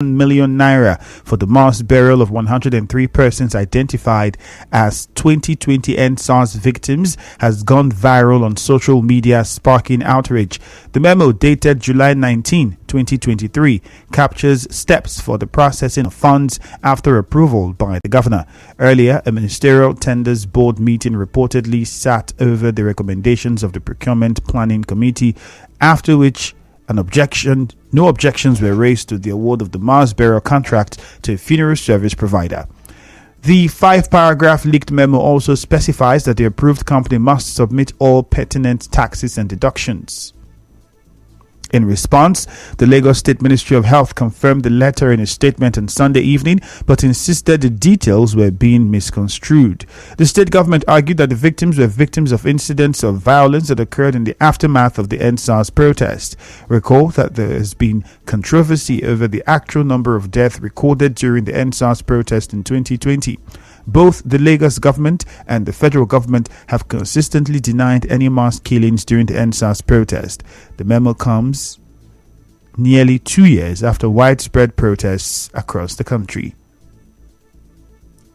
million naira for the mass burial of 103 persons identified as 2020 EndSARS victims has gone viral on social media, sparking outrage. The memo, dated July 19, 2023, captures steps for the processing of funds after approval by the governor. Earlier, a ministerial tenders board meeting reportedly sat over the recommendations of the Procurement Planning Committee, after which no objections were raised to the award of the mass burial contract to a funeral service provider. The 5-paragraph leaked memo also specifies that the approved company must submit all pertinent taxes and deductions. In response, the Lagos State Ministry of Health confirmed the letter in a statement on Sunday evening, but insisted the details were being misconstrued. The state government argued that the victims were victims of incidents of violence that occurred in the aftermath of the EndSARS protest. Recall that there has been controversy over the actual number of deaths recorded during the EndSARS protest in 2020. Both the Lagos government and the federal government have consistently denied any mass killings during the EndSARS protest. The memo comes nearly 2 years after widespread protests across the country.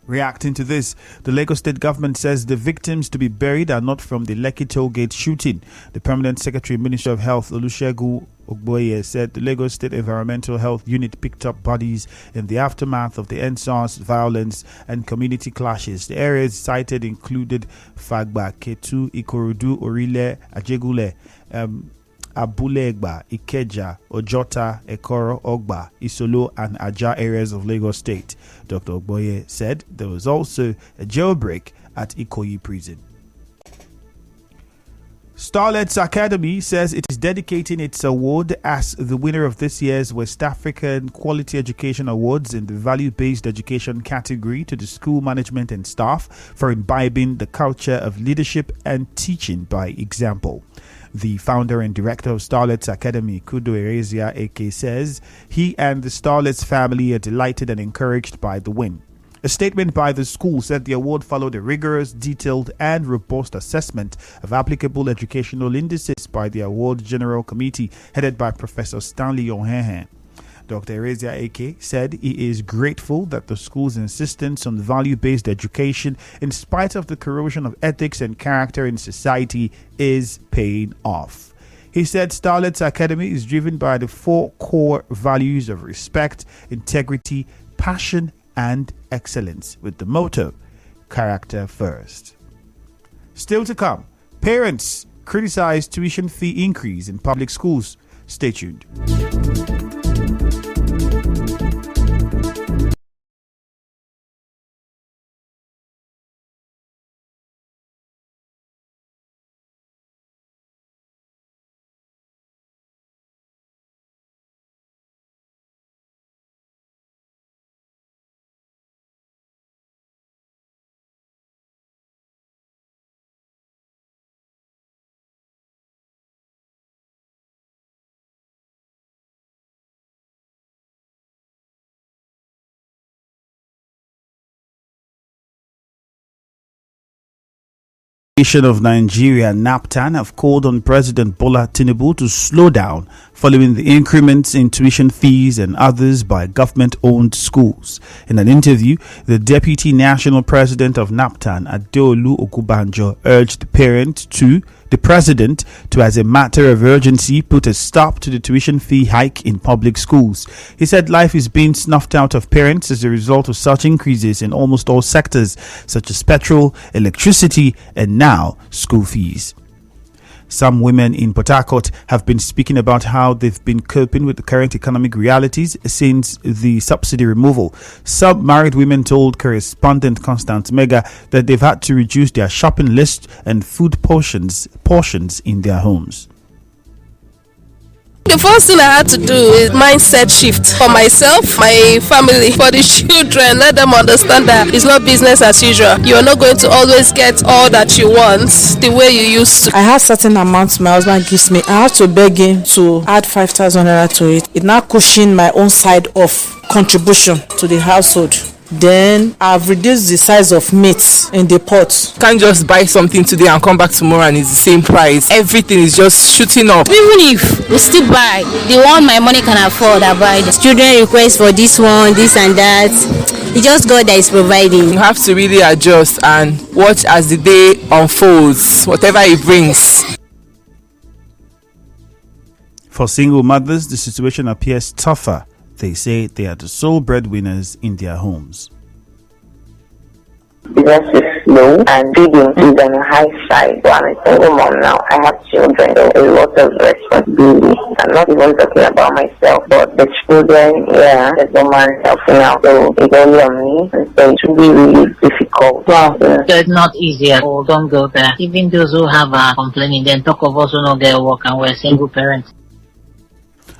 Reacting to this, the Lagos State government says the victims to be buried are not from the Lekki Tollgate shooting. The Permanent Secretary, Ministry of Health, Olusegun Ogboye, said the Lagos State Environmental Health Unit picked up bodies in the aftermath of the EndSARS violence and community clashes. The areas cited included Fagba, Ketu, Ikorodu, Orile, Ajegule, Abulegba, Ikeja, Ojota, Ekoro, Ogba, Isolo, and Aja areas of Lagos State. Dr. Ogboye said there was also a jailbreak at Ikoyi prison. Starlet's Academy says it is dedicating its award as the winner of this year's West African Quality Education Awards in the Value-Based Education category to the school management and staff for imbibing the culture of leadership and teaching by example. The founder and director of Starlet's Academy, Kudo Erezia Eke, says he and the Starlet's family are delighted and encouraged by the win. A statement by the school said the award followed a rigorous, detailed, and robust assessment of applicable educational indices by the Award General Committee headed by Professor Stanley Onhehe. Dr. Erezia Eke said he is grateful that the school's insistence on value-based education, in spite of the corrosion of ethics and character in society, is paying off. He said Starlet's Academy is driven by the 4 core values of respect, integrity, passion, and excellence, with the motto, character first. Still to come, parents criticize tuition fee increase in public schools. Stay tuned. Of Nigeria, NAPTAN, have called on President Bola Tinubu to slow down following the increments in tuition fees and others by government-owned schools. In an interview, the Deputy National President of NAPTAN, Adeolu Ogunbanjo, urged the President to, as a matter of urgency, put a stop to the tuition fee hike in public schools. He said life is being snuffed out of parents as a result of such increases in almost all sectors, such as petrol, electricity, and now school fees. Some women in Port Harcourt have been speaking about how they've been coping with the current economic realities since the subsidy removal. Some married women told correspondent Constance Mega that they've had to reduce their shopping list and food portions in their homes. The first thing I had to do is mindset shift for myself, my family, for the children. Let them understand that it's not business as usual. You're not going to always get all that you want the way you used to. I have certain amounts my husband gives me. I have to beg him to add 5,000 naira to it. It now cushion my own side of contribution to the household. Then I've reduced the size of meat in the pot. Can't just buy something today and come back tomorrow and it's the same price. Everything is just shooting up. Even if we still buy the one my money can afford, I buy. The children request for this one, this and that. It's just God that is providing. You have to really adjust and watch as the day unfolds, whatever it brings. For single mothers, the situation appears tougher. They say they are the sole breadwinners in their homes. Business is slow and feeding is on a high side. So I'm a single mom now. I have children, so a lot of responsibility. I'm not even talking about myself, but the children, there's no man helping out. So it's only on me, and so it will be really difficult. Well, it's not easy at all. Don't go there. Even those who have complaining, then talk of us who don't get work and we're single parents.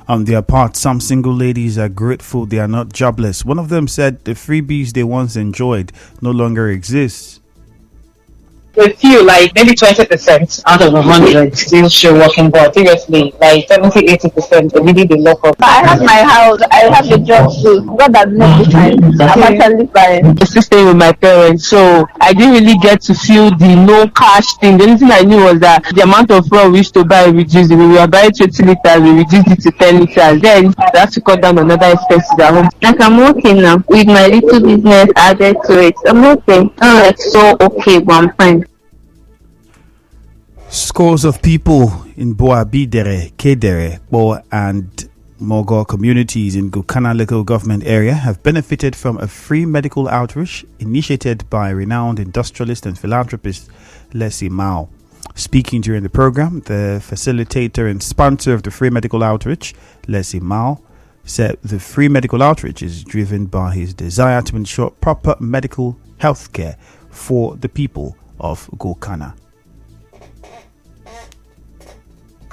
On their part, some single ladies are grateful they are not jobless. One of them said the freebies they once enjoyed no longer exist. We feel like maybe 20% out of 100 still show working, but seriously, like 70-80% really the local. I have my house, I have a job too. God has made me fine. I'm actually fine. I'm still staying with my parents, so I didn't really get to feel the no cash thing. The only thing I knew was that the amount of fuel we used to buy reduced. We were buying 20 liters, we reduced it to 10 liters. Then I have to cut down on other expenses at home. Like I'm working now with my little business added to it. I'm okay. It's so okay, but I'm fine. Scores of people in Boabidere, Kedere, Bo and Mogo communities in Gokana local government area have benefited from a free medical outreach initiated by renowned industrialist and philanthropist Leslie Mao. Speaking during the program, the facilitator and sponsor of the free medical outreach, Leslie Mao, said the free medical outreach is driven by his desire to ensure proper medical health care for the people of Gokana.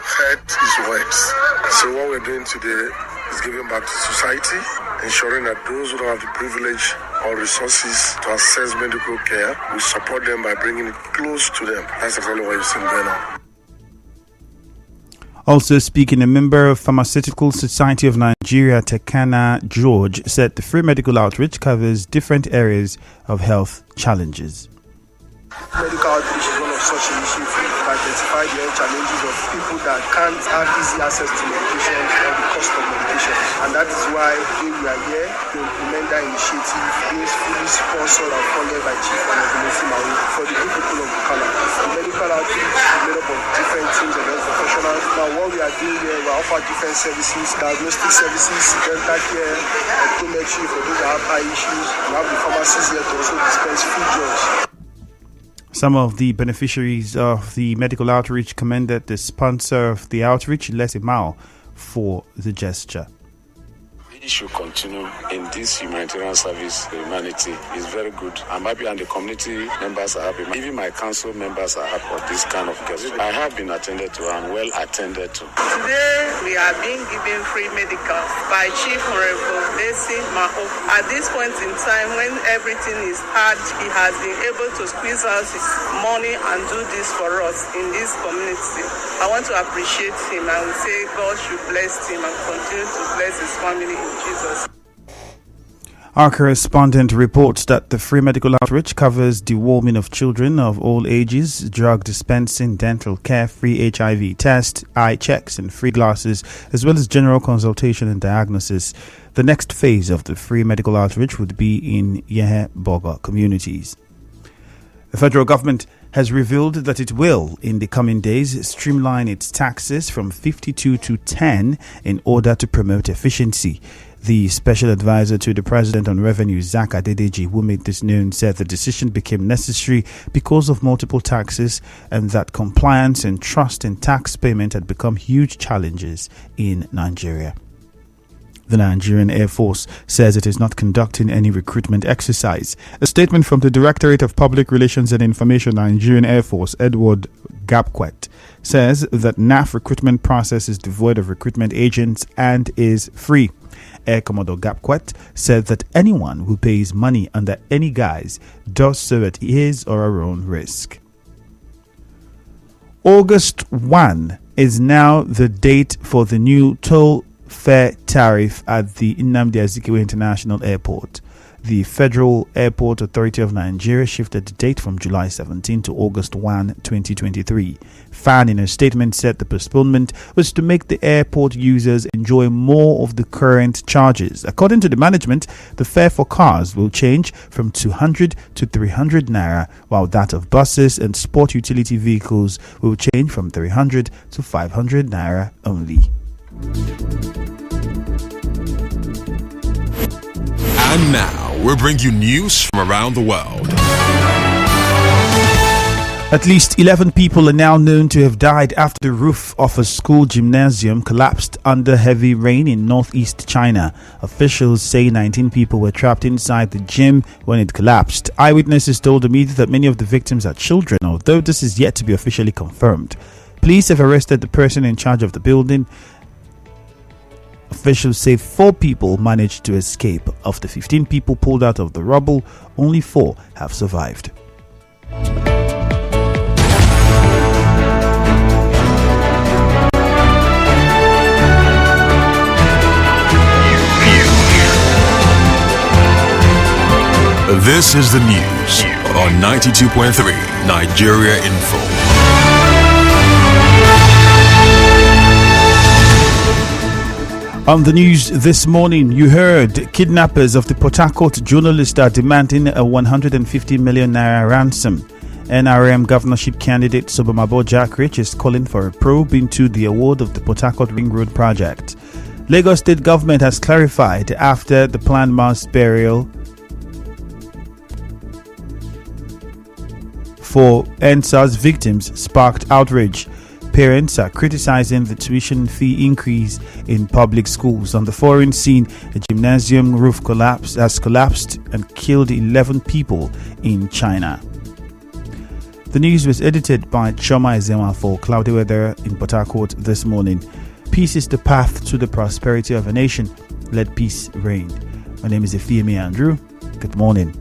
Head is words. So what we're doing today is giving back to society, ensuring that those who don't have the privilege or resources to access medical care, we support them by bringing it close to them. That's exactly what you've seen going on. Also speaking, a member of Pharmaceutical Society of Nigeria, Tekana George, said the free medical outreach covers different areas of health challenges. Medical outreach is one of such initiatives to identify the health challenges of people that can't have easy access to medication or the cost of medication. And that is why we are here to implement that initiative, being fully sponsored and funded by Chief Honorable for the good people of Bukala. The medical outreach is made up of different teams of health professionals. Now what we are doing here, we offer different services, diagnostic services, dental care, optometry for those that have eye issues. We have the pharmacies here to also dispense free drugs. Some of the beneficiaries of the medical outreach commended the sponsor of the outreach, Leslie Mao, for the gesture. We should continue in this humanitarian service to humanity. It's very good. I'm happy and the community members are happy. Even my council members are happy for this kind of gesture. I have been attended to and well attended to. Today we are being given free medical by Chief Honorable Leslie Mao. At this point in time when everything is hard, he has been able to squeeze out his money and do this for us in this community. I want to appreciate him and say God should bless him and continue to bless his family in Jesus. Our correspondent reports that the free medical outreach covers deworming of children of all ages, drug dispensing, dental care, free HIV tests, eye checks and free glasses, as well as general consultation and diagnosis. The next phase of the free medical outreach would be in Yehe Boga communities. The federal government has revealed that it will, in the coming days, streamline its taxes from 52 to 10 in order to promote efficiency. The special advisor to the president on revenue, Zach Adedeji, who made this known, said the decision became necessary because of multiple taxes and that compliance and trust in tax payment had become huge challenges in Nigeria. The Nigerian Air Force says it is not conducting any recruitment exercise. A statement from the Directorate of Public Relations and Information, Nigerian Air Force, Edward Gapquet, says that NAF recruitment process is devoid of recruitment agents and is free. Air Commodore Gapquet said that anyone who pays money under any guise does so at his or her own risk. August 1 is now the date for the new toll fare tariff at the Nnamdi Azikiwe International Airport. The Federal Airport Authority of Nigeria shifted the date from July 17 to August 1, 2023. FAN, in a statement, said the postponement was to make the airport users enjoy more of the current charges. According to the management, the fare for cars will change from 200 to 300 naira, while that of buses and sport utility vehicles will change from 300 to 500 naira only. And now, we bring you news from around the world. At least 11 people are now known to have died after the roof of a school gymnasium collapsed under heavy rain in northeast China. Officials say 19 people were trapped inside the gym when it collapsed. Eyewitnesses told the media that many of the victims are children, although this is yet to be officially confirmed. Police have arrested the person in charge of the building. Officials say 4 people managed to escape. Of the 15 people pulled out of the rubble, only 4 have survived. This is the news on 92.3 Nigeria Info. On the news this morning, you heard kidnappers of the Port Harcourt journalist are demanding a 150 million naira ransom. NRM governorship candidate Sobamabo Jack Rich is calling for a probe into the award of the Port Harcourt Ring Road project. Lagos State government has clarified after the planned mass burial for NSAS victims sparked outrage. Parents are criticizing the tuition fee increase in public schools. On the foreign scene, a gymnasium roof has collapsed and killed 11 people in China. The news was edited by Choma Ezenwa for Cloudy Weather in Port Harcourt this morning. Peace is the path to the prosperity of a nation. Let peace reign. My name is Efeemi Andrew. Good morning.